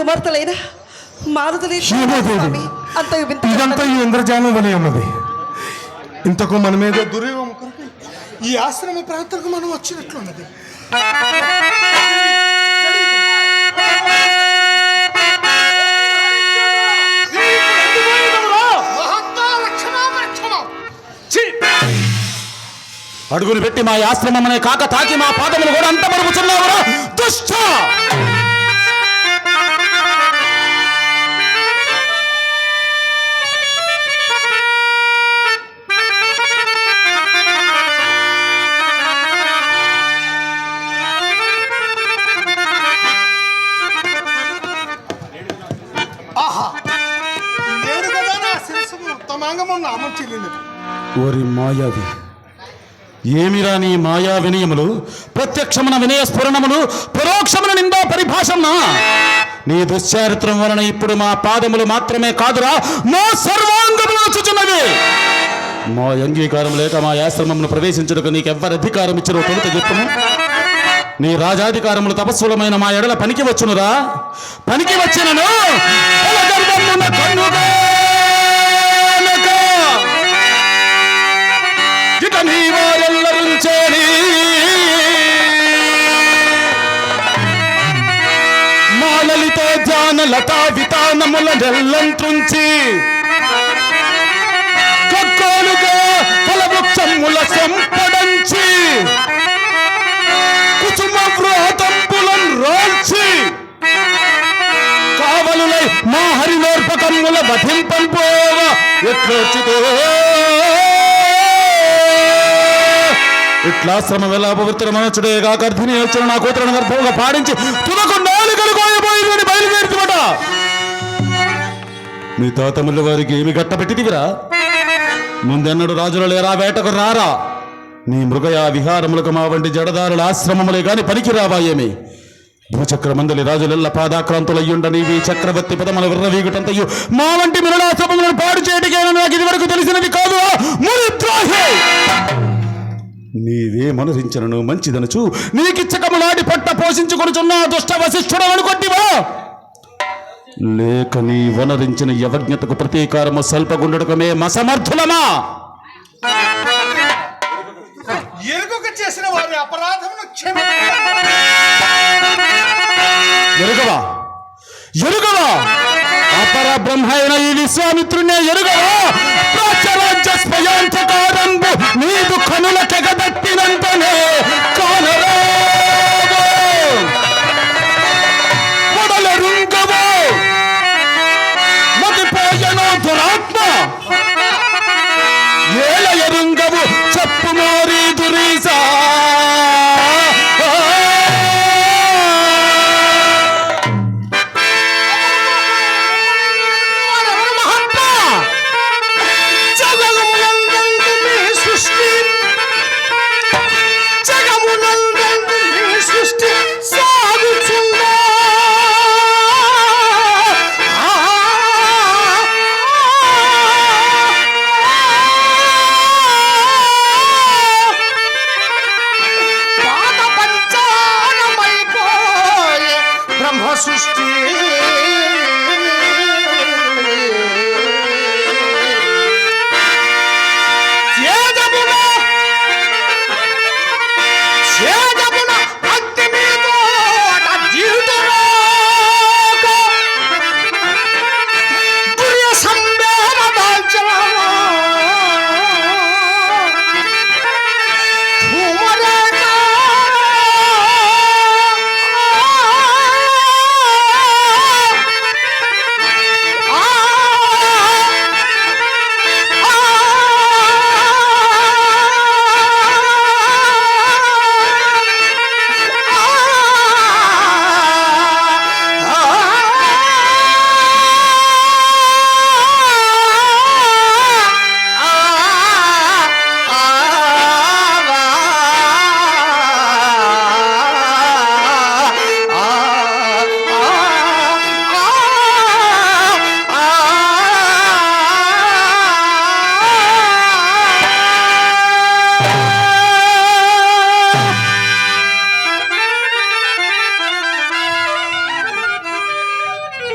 కుమార్తెలైన మారుతులే ఇదంతా ఈ ఇంద్రజాలం వలె ఉన్నది. ఇంతకు మనమేదో దుర్యోగం కొరకు ఈ ఆశ్రమ ప్రాంతానికి మనం వచ్చినట్లున్నది. అడుగులు పెట్టి మా ఆశ్రమమనే కాక తాకి మా పాదములు కూడా అంత మరుగుచున్నావురా దుష్ట! ఓరి మాయావి, ఏమిరా నీ మాయా వినయములు? ప్రత్యక్షమున వినయ స్ఫురణములు, పరోక్షమున నిందా పరిభాషణ. నీ దుశ్చారిత్రం వలన ఇప్పుడు మా పాదములు మాత్రమే కాదురా, మా సర్వాంగములు వచ్చుచున్నవి. మా అంగీకారం లేక మా ఆశ్రమమును ప్రవేశించుటకు నీకెవ్వరు అధికారం ఇచ్చారో తొలుత చెప్పును. నీ రాజాధికారములు తపస్సులమైన మా ఎడల పనికి వచ్చునురా. పనికి వచ్చినను మాలలితో జానలతా వితానముల నెల్లంత్రుంచి కక్కోలుగా ఫలవృక్షముల సంపడంచి కుసుమ వ్రోతంబులం రోల్చి కావలులై మా హరిలోర్పకముల వధింపంపోవ ఎట్లొచ్చితో ఇట్లా శ్రమ వేళాపవిత్ర మనచుడే కాక అర్ధిని వచ్చిన నా కూతురుని గర్భంగా పాడించి తుదకు నాలుకలు కోయబోయి బయలుదేరుతున్నట. మీ తాతముల వారికి ఏమి గట్టబెట్టిదివిరా? ముందెన్నడు రాజులు లేరా, వేటకు రారా? నీ మృగయా విహారములకు మా వంటి జడదారుల ఆశ్రమములే గాని పనికి రావాయేమి? భూచక్ర మందలి రాజులెల్ల పాదాక్రాంతులయ్యుండ నీవి చక్రవర్తి పదముల విర్రవీగుటంతయు మా వంటి మిరణాశ్రమములను పాడు చేయటికేనా నాకు ఇది వరకు తెలిసినది కాదు. నీవే మనరించను మంచిదనచు నీకిచ్చకములాడి పట్ట పోషించుకొనుచున్న దుష్ట వశిష్ఠుడు అనుకొట్టివా? లేక నీ వనరించిన యవజ్ఞతకు ప్రతీకారము స్వల్పగుండటమే మసమర్థులమా? చేసిన వారి అపరాధమును ఎరుగవా ఎరుగవా అపర బ్రహ్మైన ఈ విశ్వామిత్రునే ఎరుగవా? ప్రాచ్యరాజ్య స్వయాంతకారంబు నీదు కనుల తెగదట్టినంతనే కానరా మొదలెరుంగవో మతిపోయనో దురాత్మ ఏల ఎరుంగవు చెప్పు మోరీ దురీసా.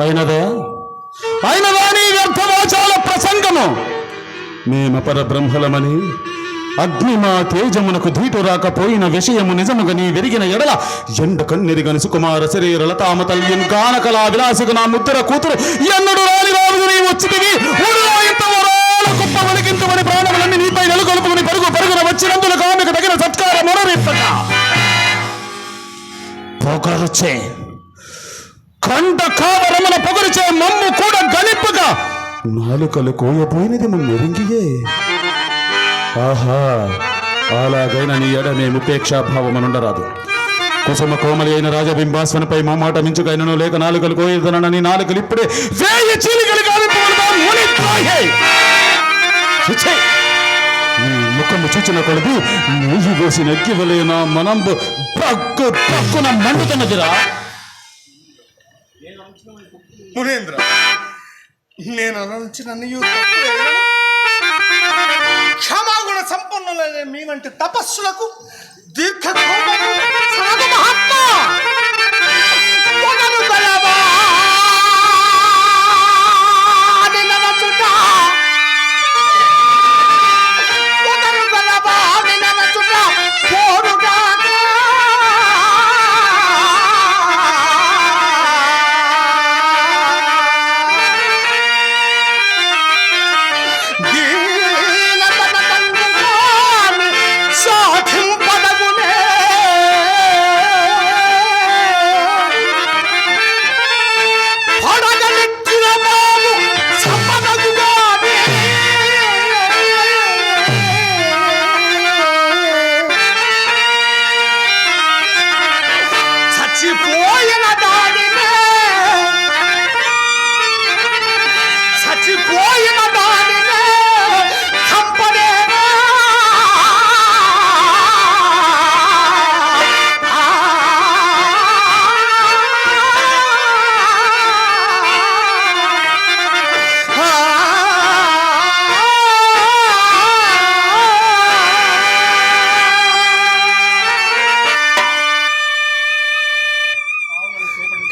అయినదా నీ వ్యర్థవాచాల ప్రసంగము? మేమపర బ్రహ్మలమని అగ్ని మా తేజమునకు ధీటు రాకపోయిన విషయము నిజముగా నీ వెరిగిన ఎడల ఎండ కన్నెరిగని సుకుమార శరీర లతామ తల్లియన్ కానకలా విలాసికు నా ముద్ర కూతురు ఎన్నడు రాని రాజు నీ వచ్చితివి కుప్ప వలికింతుమని ప్రాణములన్నీ నీపై నెలకొల్పుకుని పరుగున వచ్చినందుల కామెకు తగిన సత్కార మొరరిప్పక పొగరుచే కంట కావరముల పొగరుచే మమ్ము కూడా గలిప్పగా నాలుకలు కోయబోయినది మెరింగియే. ఆహా, అలాగైన నీ ఎడ మేము ఉపేక్షాభావమనుండరాదు. కుసుమ కోమలి అయిన రాజబింబాస్వనిపై మాట మించుకైనను లేక నాలుకలు కోయదనని నాలుకలు ఇప్పుడే వేయి చీలికలు నీ ముఖము చూచిన కొలది నెయ్యి వేసి నెక్కివలే నా మనంబు పక్కున మండుతున్నదిరా. మునేంద్ర, నేను అనంచిన క్షమాగుణ సంపన్నులైన మీ వంటి తపస్సులకు దీర్ఘ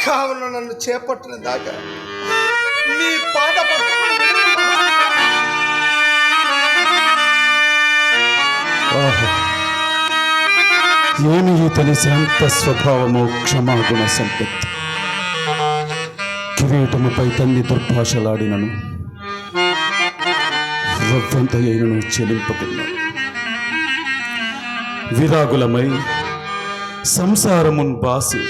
కావున నన్ను చేపట్టిన దాకా నీ పాద ఏమి ఇతని శాంత స్వభావము, క్షమాగుణ సంపత్తి. కిరీటముపై తన్ని దుర్భాషలాడినను రవ్వంత అయినను చెలింపకున్నాను. విరాగులమై సంసారమున్ బాసి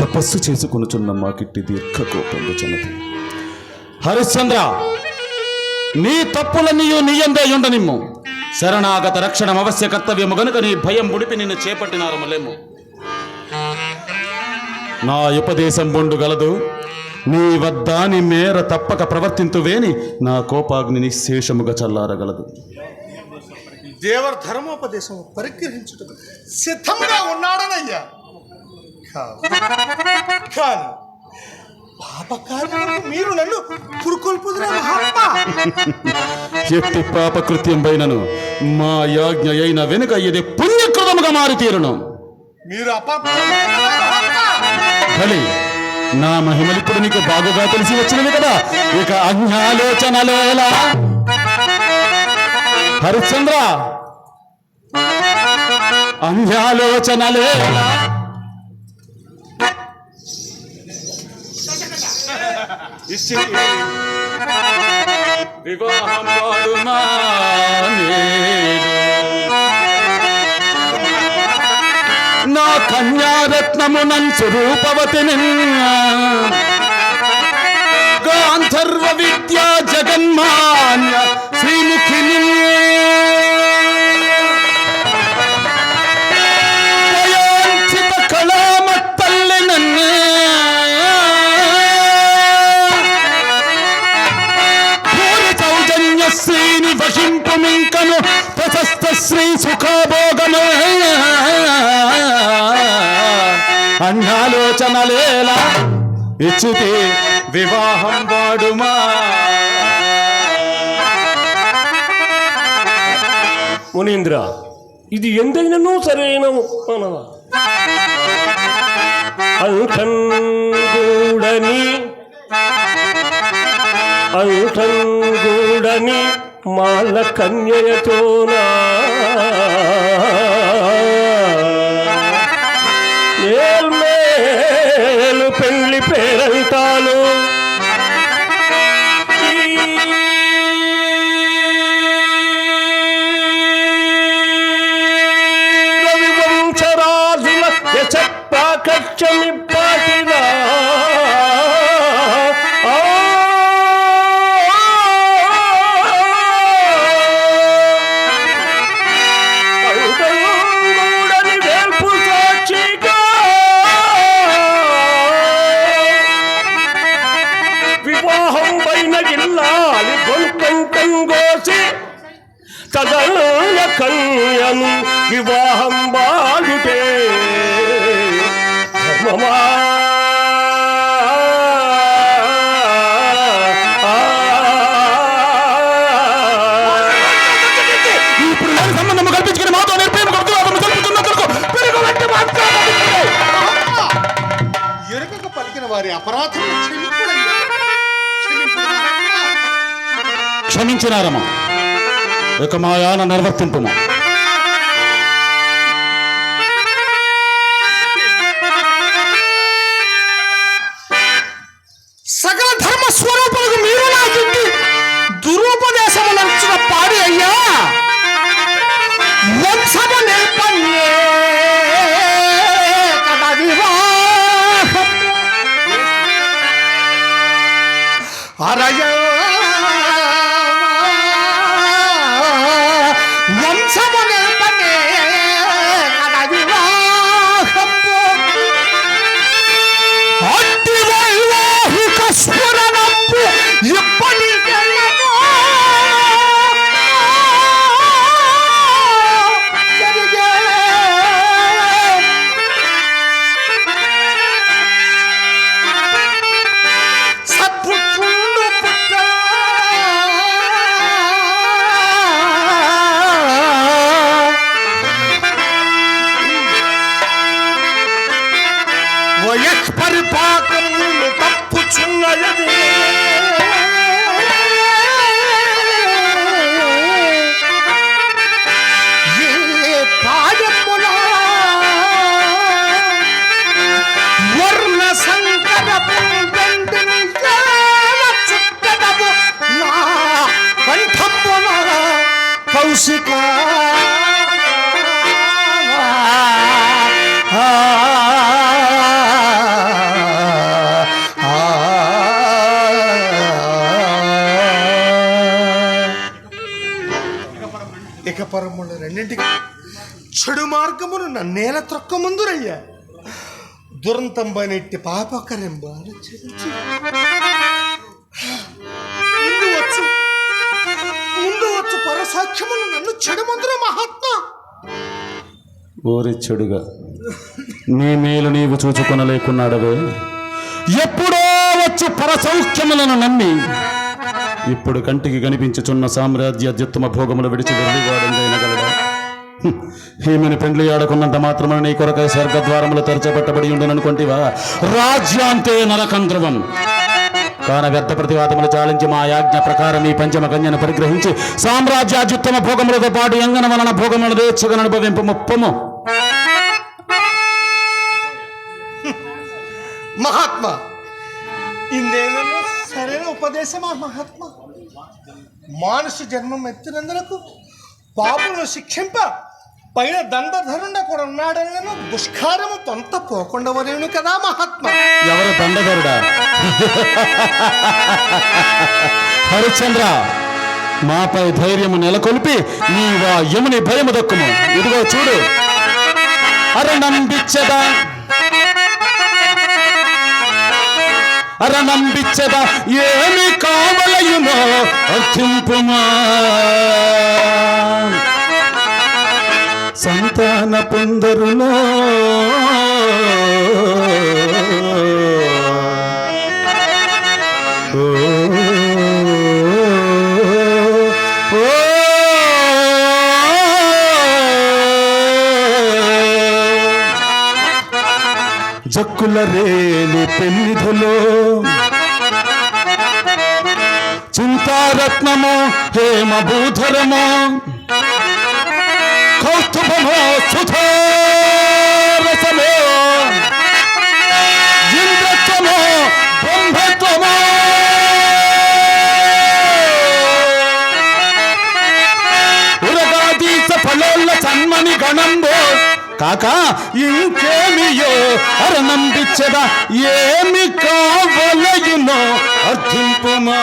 తపస్సు చేసుకొనుచున్న మాకిట్టి దీర్ఘకోపంలో జనతి. హరిశ్చంద్ర, నీ తప్పులన్నీయు నీయందే ఉండనిమ్ము. శరణాగత రక్షణ అవశ్య కర్తవ్యము గనుక నీ భయం ముడిపి నిన్ను చేపట్టినారములేము. నా ఉపదేశం బొండు గలదు. నీ వద్ద నీ మేర తప్పక ప్రవర్తింతువేని నా కోపాగ్ని నిశేషముగా చల్లారగలదు. దేవర ధర్మోపదేశం పరిగ్రహించుట సిద్ధంగా ఉన్నాడనయ్యా. కానీ పాపకార్యములకు మీరు నన్ను పురుకొల్పుదురా మహాత్మా. ఎట్టి పాపకృత్యం పైనను మా యాజ్ఞ అయిన వెనుక ఇది పుణ్యకృతముగా మారి తీరును. మీరు బలి నా మహిమలిప్పుడు నీకు బాగుగా తెలిసి వచ్చినవి కదా. ఇక అన్యాలోచనలేలా హరిశ్చంద్ర, అన్యాలోచనలేలా వివాహం వాడుమా నా కన్యారత్నమునన్ స్వరూపవతిని గాంధర్వ విద్యా జగన్మాన్య శ్రీముఖిని దయాంచిత కళామత్తల్లి నన్ను శ్రీని వశింపుమింకను ప్రశస్త శ్రీ సుఖభోగమే అన్యాలోచనలేలా ఇచ్చితే వివాహం వాడుమా. మునీంద్ర, ఇది ఎందైనను సరైన అంఠంగూడని మాల కన్యయతోనా మేలు పెళ్లి పేరంటాలు రవివంశరాజుల యశపాకచ్చమి పాటిరా సదన కన్యను వివాహం బాలుటే ధర్మమా ఇప్పుడు నేను సంబంధం కల్పించుకుని మాతో ఎరుకకు పలికిన వారి అపరాధం క్షమించినారమ్మా. ఇక మా యాన నిర్వర్తింపుము. సకల ధర్మ స్వరూపులకు మీరు నాకు దురుపదేశము నచ్చిన పాడి అయ్యా వంశము నేర్పన్యే కదా వివాహం అరయ వంశము నేర్పన్యే కదా వివాహం అట్టి వైవాహిక స్ఫురణము ఇప్పటికెళ్ళను సత్పుత్రుడు పుట్ట వయఃపరిపాకములు తప్పుచున్నయది ఏ పాదముల వర్ణ సంకరపు గంటిని చుట్టదము నా కంఠమున కౌశిక ఇక పరములు రెండింటికి చెడు మార్గమును నన్నేల త్రొక్క ముందురయ్యా దురంతంబైనట్టి పాపకరెంబాలు చెరించి ముందు వచ్చు పరసాక్ష్యములు నన్ను చెడు మందుర మహాత్మా ఓరి చెడుగా నీ మేలు నీవు చూచుకొనలేకున్నాడవే. ఎప్పుడో వచ్చి పరసౌఖ్యములను నమ్మి ఇప్పుడు కంటికి కనిపించుచున్న సామ్రాజ్య అత్యుత్తమ భోగములు విడిచి వెళ్ళివాడైనగలడా? ఈమెను పెండ్లి ఆడకున్నంత మాత్రమే నీ కొరకై స్వర్గద్వారములు తెరచబట్టబడి ఉండుననుకుంటివా? రాజ్యాంతే నరకంధ్రువం కాన వ్యర్థ ప్రతివాదములు చాలించి మా యాజ్ఞ ప్రకారం ఈ పంచమ కన్యను పరిగ్రహించి సామ్రాజ్యాత్యుత్తమ భోగములతో పాటు ఎంగన వలన భోగములు దేచ్చుగా అనుభవింపు ముప్పము. మహాత్మా ఇందేదన్నా సరైన ఉపదేశమా మహాత్మా? మానుష జన్మం ఎత్తినందులకు పాపులను శిక్షింప పైన దండధరుండ కూడా ఉన్నాడని నేను దుష్కారము తొంత పోకుండా వరేను కదా మహాత్మా. ఎవరు దండధరుడా? హరిశ్చంద్ర, మాపై ధైర్యము నెలకొల్పి నీవా యముని భయము దక్కుము. ఇదిగో చూడు, అరణంబిచ్చదా అరణంబిచ్చదా ఏమి కావలయునో అర్థింపుమా. సంతాన పొందరులో జక్కు సిక్కుల రేణి పెన్నిధులో చింతారత్నము హేమభూధరము కౌస్తుభమో సుధారసమో ఇంద్రత్వమో బ్రహ్మత్వమో ఉరగాదీస ఫలోల్ల సన్మని గణంబో కాక ఇంకేమియో అరణంబిచ్చద ఏమి కావలయునో అర్థింపుమా